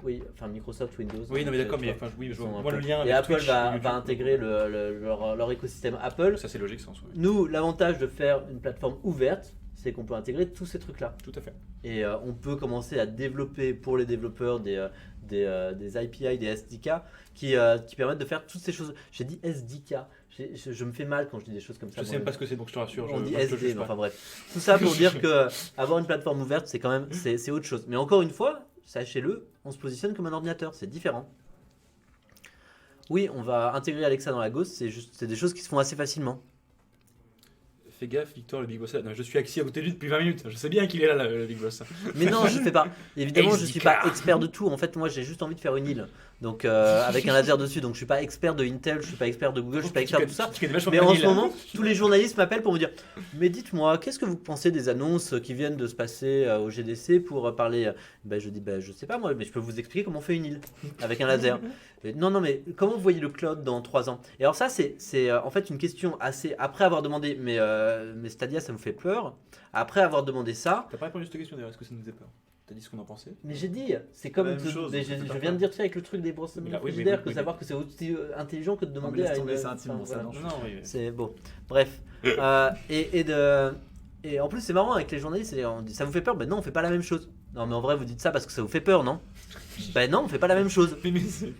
oui, enfin Microsoft Windows. Oui, non, mais d'accord, tu mais vois, enfin, oui, ils je sont vois un moi peu- le lien Et avec Apple Twitch, va YouTube. intégrer leur écosystème Apple. Ça, c'est logique, ça en soi. Nous, l'avantage de faire une plateforme ouverte, c'est qu'on peut intégrer tous ces trucs-là. Tout à fait. Et on peut commencer à développer pour les développeurs des API, des SDK qui permettent de faire toutes ces choses. J'ai dit SDK. Je me fais mal quand je dis des choses comme ça. Je sais même pas ce que c'est, donc je te rassure. On je- dit moi, je te SD, juge mais pas. enfin bref. Tout ça pour dire que avoir une plateforme ouverte, c'est quand même c'est autre chose. Mais encore une fois, sachez-le, on se positionne comme un ordinateur, c'est différent. Oui, on va intégrer Alexa dans la Ghost, c'est des choses qui se font assez facilement. Fais gaffe, Victor, le Big Boss. Non, je suis assis à côté de lui depuis 20 minutes. Je sais bien qu'il est là, le Big Boss. Mais non, je fais pas. Évidemment, je suis SDK. pas expert de tout. En fait, moi, j'ai juste envie de faire une île. Donc, avec un laser dessus. Donc, je suis pas expert de Intel, je suis pas expert de Google, je suis pas expert de tout ça. Tu connais vachement Mais bien en l'île. ce moment, tous les journalistes m'appellent pour me dire mais dites-moi, qu'est-ce que vous pensez des annonces qui viennent de se passer au GDC pour parler Ben, je dis ben, je sais pas moi, mais je peux vous expliquer comment on fait une île avec un laser. Et non, mais comment vous voyez le cloud dans 3 ans? Et alors, ça, c'est en fait une question assez. Après avoir demandé, mais Stadia, ça vous fait peur? Après avoir demandé ça, T'as pas répondu à cette question d'ailleurs, est-ce que ça nous faisait peur? T'as dit ce qu'on en pensait. Mais j'ai dit, c'est comme. La même chose, je viens de dire ça avec le truc des brosses Oui, mais frigidaires, que oui, savoir que c'est aussi intelligent que de demander laisse à tomber, une. c'est intime, enfin, ça, voilà. non. Non, oui. C'est bon. Bref. Et en plus, c'est marrant avec les journalistes, on dit ça vous fait peur? Ben non, on fait pas la même chose. Non, mais en vrai, vous dites ça parce que ça vous fait peur, non? Ben non, on fait pas la même chose.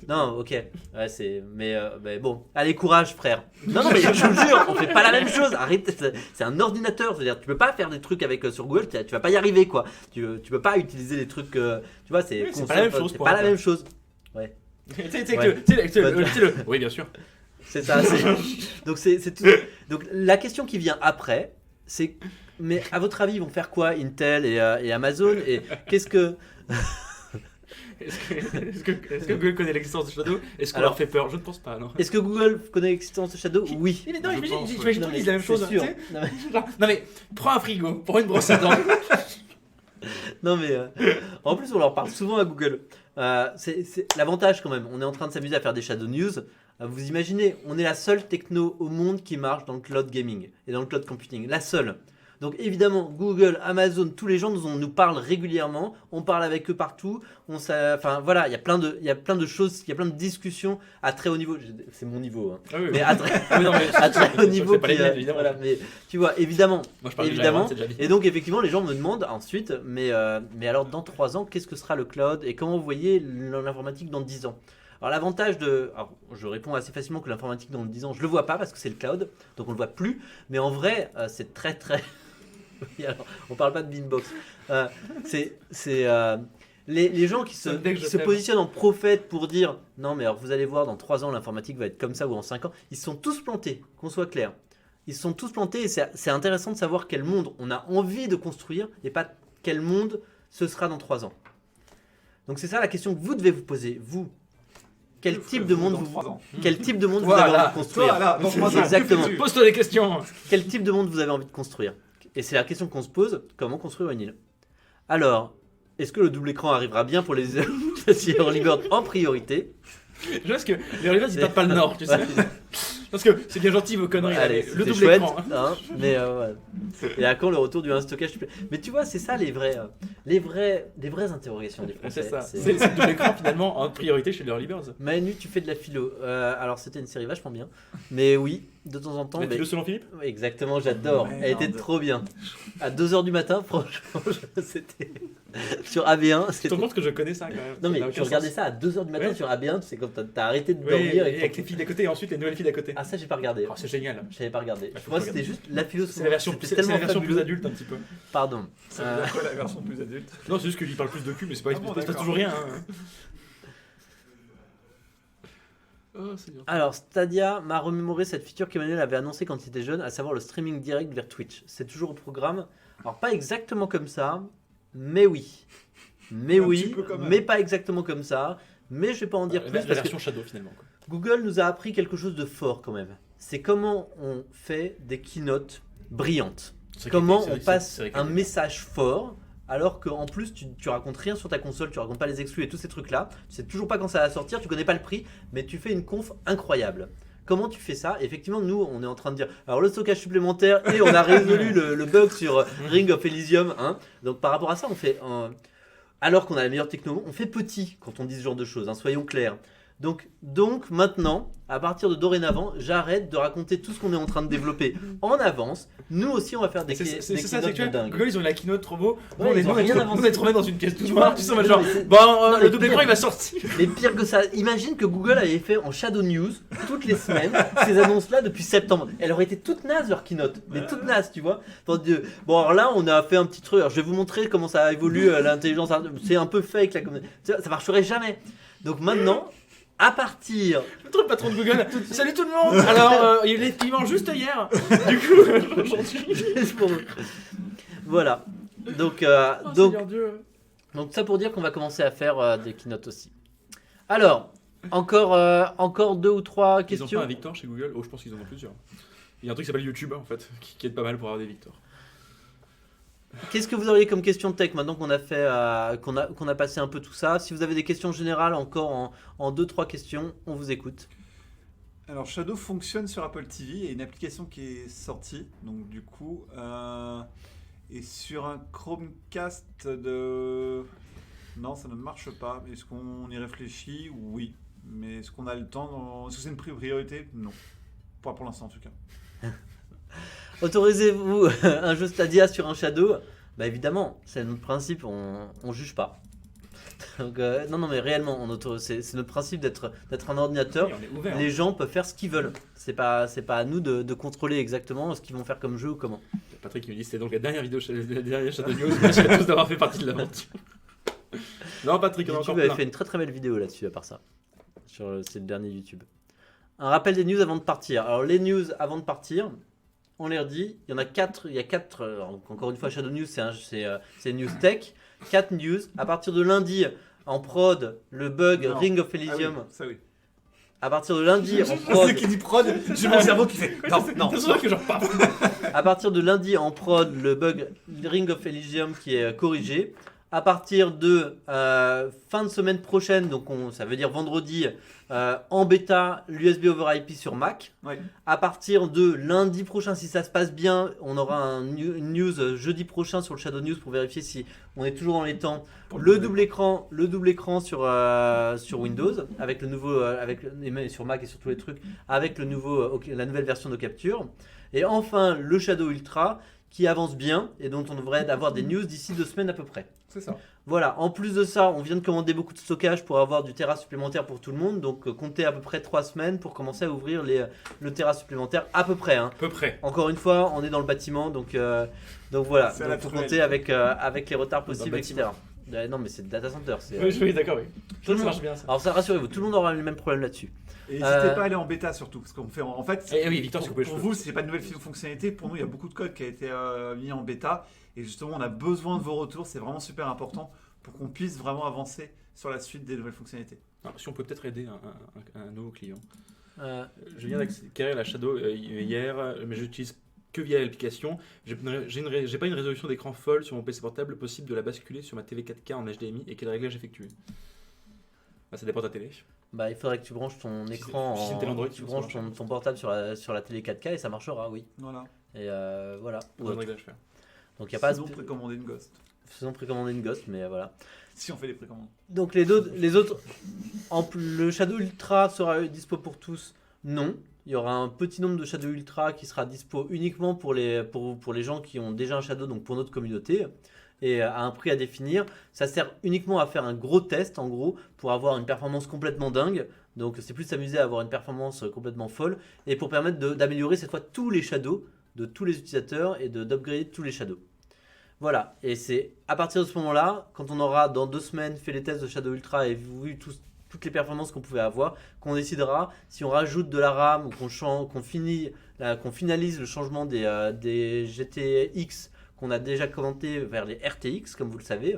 Non, ok. Ouais, mais bon, allez, courage, frère. Non, mais je vous jure, on fait pas la même chose. Arrête, c'est un ordinateur. C'est-à-dire, tu peux pas faire des trucs avec sur Google, tu vas pas y arriver, quoi. Tu peux pas utiliser des trucs. Tu vois, c'est pas la même chose. C'est pas la même chose. Ouais. Oui, bien sûr. C'est ça. Donc c'est tout. Donc la question qui vient après, c'est mais à votre avis, ils vont faire quoi Intel et Amazon et qu'est-ce que Est-ce que Google connaît l'existence de Shadow? Est-ce qu'on Alors, leur fait peur? Je ne pense pas, non. est-ce que Google connaît l'existence de Shadow? Oui. Mais non, Je j'imagine pense, qu'ils ouais. disent Non, mais la même chose. c'est sûr. Tu sais. Non, mais- Genre, non mais, prends un frigo, prends une brosse à dents. Non mais en plus on leur parle souvent à Google. C'est l'avantage quand même. On est en train de s'amuser à faire des Shadow News. Vous imaginez, on est la seule techno au monde qui marche dans le cloud gaming et dans le cloud computing. La seule. Donc évidemment, Google, Amazon, tous les gens nous parlent régulièrement. On parle avec eux partout. Enfin voilà, il y a plein de choses, il y a plein de discussions à très haut niveau. C'est mon niveau, hein. Ah oui, Mais à très, oui, non, mais à très haut niveau. c'est pas les qui, miennes, évidemment. voilà, mais tu vois, évidemment. Moi je parle Évidemment. déjà, c'est déjà bien. Et donc effectivement, les gens me demandent ensuite, mais alors dans 3 ans, qu'est-ce que sera le cloud et comment vous voyez l'informatique dans 10 ans? Alors l'avantage alors, je réponds assez facilement que l'informatique dans 10 ans, je le vois pas parce que c'est le cloud, donc on le voit plus. Mais en vrai, c'est très. Oui, alors, on parle pas de Beanbox. Les gens qui Dès que je se t'aime. positionnent en prophète pour dire non, mais alors vous allez voir, dans 3 ans, l'informatique va être comme ça ou en 5 ans, ils se sont tous plantés, qu'on soit clair. Ils se sont tous plantés et c'est intéressant de savoir quel monde on a envie de construire et pas quel monde ce sera dans 3 ans. Donc c'est ça la question que vous devez vous poser, vous. Quel type de monde dans vous 3 ans. Quel type de monde vous Voilà. avez envie de construire? Voilà, dans 3 ans. Exactement. Pose-toi des questions. Quel type de monde vous avez envie de construire? Et c'est la question qu'on se pose, comment construire une île? Alors, est-ce que le double écran arrivera bien pour les Early Bird en priorité? Je pense que les Olivers ils tapent pas le nord, tu sais. Parce que c'est bien gentil vos conneries. Allez, là, mais le c'était double chouette, écran. Hein. hein, mais ouais. Et à quand le retour du stockage supplémentaire? Mais tu vois, c'est ça les vraies interrogations des Français. C'est ça. C'est le double écran finalement en priorité chez les Olivers. Manu, tu fais de la philo. Alors c'était une série vachement bien, mais oui, de temps en temps. La mais- philo selon Philippe. Oui, exactement, j'adore. Merde. Elle était trop bien. À 2h du matin, franchement, c'était sur AB1. Tu te C'était... rends compte que je connais ça quand même. Non mais Ça n'a tu aucun regardais sens. ça à 2h du matin Ouais. sur AB1, tu sais quand t'as arrêté de Oui, dormir et avec les filles d'à côté et ensuite les nouvelles filles d'à côté. Ah ça j'ai pas regardé. Oh, c'est génial. J'avais pas regardé. Ah, faut Moi pas c'était regarder. juste la philo. C'est la version, c'était c'est tellement la version plus fabuleux. adulte un petit peu. Pardon. Ça veut dire quoi la version plus adulte? Non, c'est juste qu'il parle plus de cul, mais c'est pas, Ah bon, il se passe d'accord. toujours rien. Hein. Oh, c'est bien. Alors Stadia m'a remémoré cette feature qu'Emmanuel avait annoncée quand il était jeune, à savoir le streaming direct vers Twitch. C'est toujours au programme. Alors pas exactement comme ça, mais oui. Mais Un oui, petit peu quand même. mais pas exactement comme ça. Mais je vais pas en dire La plus parce que version Shadow finalement. Quoi. Google nous a appris quelque chose de fort quand même. C'est comment on fait des keynotes brillantes. C'est Comment vrai que- on c'est- passe c'est vrai que- un message fort alors qu'en plus tu racontes rien sur ta console, tu racontes pas les exclus et tous ces trucs là. Tu sais toujours pas quand ça va sortir, tu connais pas le prix, mais tu fais une conf incroyable. Comment tu fais ça? Effectivement, nous, on est en train de dire alors le stockage supplémentaire et on a résolu le bug sur Ring of Elysium. Hein. Donc par rapport à ça, on fait alors qu'on a la meilleure techno, on fait petit quand on dit ce genre de choses. Hein, soyons clairs. Donc maintenant, à partir de dorénavant, j'arrête de raconter tout ce qu'on est en train de développer en avance. Nous aussi, on va faire des C'est des ça, c'est keynotes que de dingue. Google ils ont la keynote trop beau. Ouais, ils ont rien avancé. On est trop bien dans une pièce toute Tu noire. vois, Tu sais, en mode non, genre, mais c'est- bon, non, le mais double pire. écran il va sortir. Mais pire que ça, imagine que Google avait fait en Shadow News toutes les semaines ces annonces-là depuis septembre. Elle aurait été toute naze leur keynote, mais toute naze, tu vois. Tandis que- bon, alors là, on a fait un petit truc. Alors, je vais vous montrer comment ça évolue l'intelligence artificielle. C'est un peu fake là, comme ça marcherait jamais. Donc maintenant, à partir Le truc patron de Google. Salut tout le monde. Alors, il est effectivement juste hier. Du coup, aujourd'hui. juste pour- voilà. Donc, Oh, donc, Seigneur Dieu. donc ça pour dire qu'on va commencer à faire des keynotes aussi. Alors, encore 2 ou 3 Ils ont questions. pas un Victor chez Google. Oh, je pense qu'ils en ont plusieurs. Il y a un truc qui s'appelle YouTube en fait, qui aide pas mal pour avoir des Victors. Qu'est-ce que vous auriez comme question tech maintenant qu'on a fait, qu'on a passé un peu tout ça? Si vous avez des questions générales encore en 2-3 questions, on vous écoute. Alors Shadow fonctionne sur Apple TV et une application qui est sortie. Donc du coup, Et sur un Chromecast de... Non, ça ne marche pas. Est-ce qu'on y réfléchit? Oui. Mais est-ce qu'on a le temps? Est-ce que c'est une priorité? Non. Pas pour l'instant en tout cas. Autorisez-vous un jeu Stadia sur un Shadow? Bah évidemment, c'est notre principe, on juge pas. Donc, non, mais réellement, c'est notre principe d'être un ordinateur. Et on est ouvert. Les gens peuvent faire ce qu'ils veulent. C'est pas à nous de contrôler exactement ce qu'ils vont faire comme jeu ou comment. Patrick qui me dit c'était donc la dernière vidéo, la dernière Shadow News. Merci à tous d'avoir fait partie de l'aventure. Non, Patrick, on a encore YouTube avait plein. fait une très très belle vidéo là-dessus à part ça. C'est le dernier YouTube. Un rappel des news avant de partir. Alors les news avant de partir, on les redit. Il y en a 4. Il y a 4. Encore une fois, Shadow News, c'est news tech. 4 news. À partir de lundi, en prod, le bug Non. Ring of Ah oui, Elysium. ça oui. À partir de lundi, en C'est prod. qui dit prod, j'ai mon cerveau qui fait non. C'est sûr que genre pas. À partir de lundi en prod, le bug Ring of Elysium qui est corrigé. À partir de fin de semaine prochaine, donc ça veut dire vendredi, en bêta, l'USB over IP sur Mac. Ouais. À partir de lundi prochain, si ça se passe bien, on aura une news jeudi prochain sur le Shadow News pour vérifier si on est toujours dans les temps. Le double écran sur Windows avec le nouveau, sur Mac et sur tous les trucs, avec la nouvelle version de capture. Et enfin le Shadow Ultra qui avance bien et dont on devrait avoir des news d'ici 2 semaines à peu près. C'est ça. Voilà, en plus de ça, on vient de commander beaucoup de stockage pour avoir du Tera supplémentaire pour tout le monde. Donc comptez à peu près 3 semaines pour commencer à ouvrir le Tera supplémentaire à peu près. Hein. À peu près. Encore une fois, on est dans le bâtiment, donc voilà. C'est à la Donc faut truelle. compter avec les retards possibles, le etc. Non mais c'est le data center. Oui, d'accord, oui. Tout le Ça monde- marche bien ça. Alors ça, rassurez-vous, tout le monde aura le même problème là-dessus. Et n'hésitez pas à aller en bêta surtout, parce qu'on fait en fait. Eh oui, Victor, s'il vous plaît, pour je vous, si c'est pas de nouvelles fonctionnalités, pour nous, il y a beaucoup de code qui a été mis en bêta, et justement, on a besoin de vos retours. C'est vraiment super important pour qu'on puisse vraiment avancer sur la suite des nouvelles fonctionnalités. Alors, si on peut peut-être aider un nouveau client. Euh, Je viens d'acquérir la Shadow hier, mais j'utilise que via l'application. J'ai pas une résolution d'écran folle sur mon PC portable, possible de la basculer sur ma TV 4K en HDMI et quel réglage effectuer. Bah, ça dépend de ta télé. Bah, il faudrait que tu branches ton écran, si c'est une télé Android, tu sinon branches ça marche. ton portable sur la télé 4K et ça marchera, oui. Voilà. Et voilà. Ou Bon autre. réglage faire. Donc il y a pas. Sinon, précommander une Ghost. Faisons précommander une Ghost, mais voilà. Si on fait les précommandes. Donc les autres, le Shadow Ultra sera dispo pour tous? Non. Il y aura un petit nombre de Shadow Ultra qui sera dispo uniquement pour les gens qui ont déjà un Shadow, donc pour notre communauté, et à un prix à définir. Ça sert uniquement à faire un gros test, en gros, pour avoir une performance complètement dingue. Donc c'est plus s'amuser à avoir une performance complètement folle, et pour permettre d'améliorer cette fois tous les Shadows de tous les utilisateurs et d'upgrader tous les Shadows. Voilà, et c'est à partir de ce moment-là, quand on aura dans 2 semaines fait les tests de Shadow Ultra et vu toutes les performances qu'on pouvait avoir, qu'on décidera si on rajoute de la RAM ou qu'on finalise le changement des GTX qu'on a déjà commenté vers les RTX, comme vous le savez.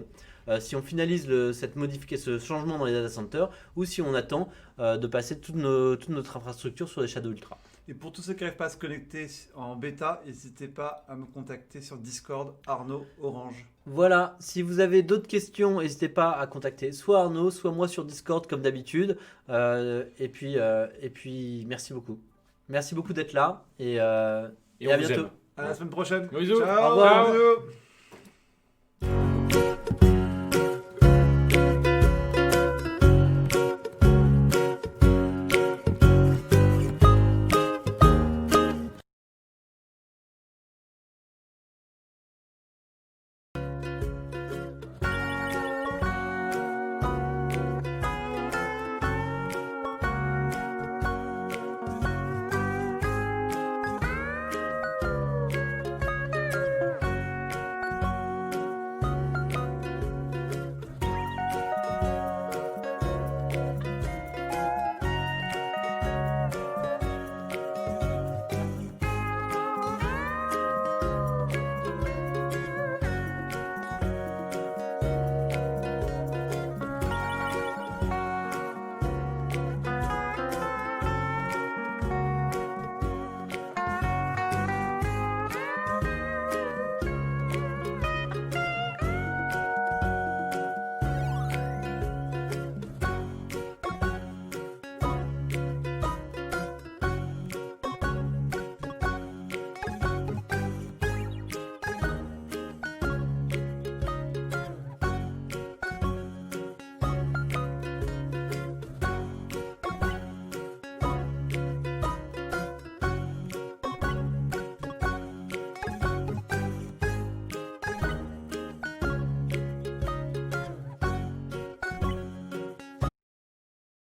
Si on finalise ce changement dans les data centers ou si on attend de passer toute notre infrastructure sur des Shadow Ultra. Et pour tous ceux qui n'arrivent pas à se connecter en bêta, n'hésitez pas à me contacter sur Discord, Arnaud Orange. Voilà, si vous avez d'autres questions, n'hésitez pas à contacter soit Arnaud, soit moi sur Discord comme d'habitude. Et puis merci beaucoup. Merci beaucoup d'être là et Et à on vous bientôt. aime. À la semaine prochaine. Bisous. Ciao. Au revoir. Bisous.